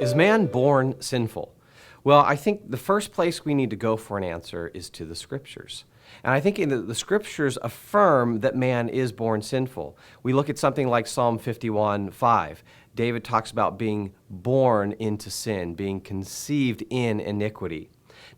Is man born sinful? Well, I think the first place we need to go for an answer is to the Scriptures. And I think the Scriptures affirm that man is born sinful. We look at something like Psalm 51:5. David talks about being born into sin, being conceived in iniquity.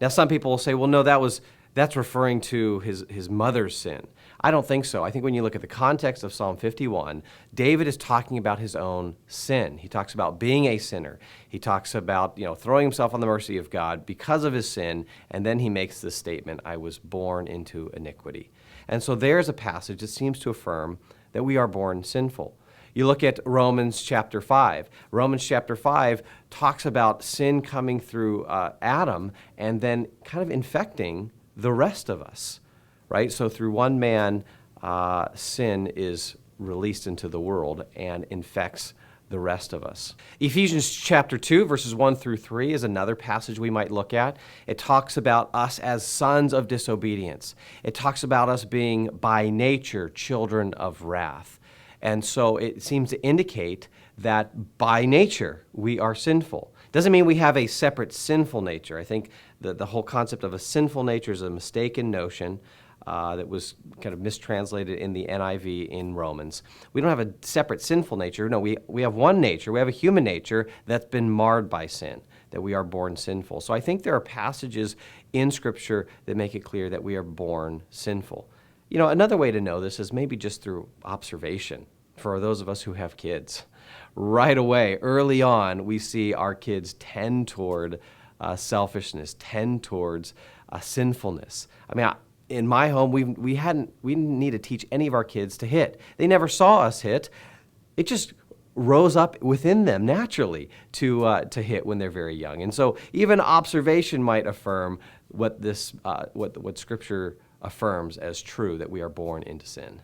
Now, some people will say, well, no, that's referring to his mother's sin. I don't think so. I think when you look at the context of Psalm 51, David is talking about his own sin. He talks about being a sinner. He talks about, throwing himself on the mercy of God because of his sin, and then he makes this statement, I was born into iniquity. And so there's a passage that seems to affirm that we are born sinful. You look at Romans chapter 5. Romans chapter 5 talks about sin coming through Adam and then kind of infecting the rest of us, right? So through one man, sin is released into the world and infects the rest of us. Ephesians chapter 2, verses 1 through 3 is another passage we might look at. It talks about us as sons of disobedience. It talks about us being by nature children of wrath. And so it seems to indicate that by nature we are sinful. Doesn't mean we have a separate sinful nature. I think the whole concept of a sinful nature is a mistaken notion that was kind of mistranslated in the NIV in Romans. We don't have a separate sinful nature. No, we have one nature. We have a human nature that's been marred by sin, that we are born sinful. So I think there are passages in Scripture that make it clear that we are born sinful. Another way to know this is maybe just through observation for those of us who have kids. Right away, early on, we see our kids tend toward selfishness, tend towards sinfulness. In my home, we didn't need to teach any of our kids to hit. They never saw us hit. It just rose up within them naturally to hit when they're very young. And so even observation might affirm what Scripture affirms as true, that we are born into sin.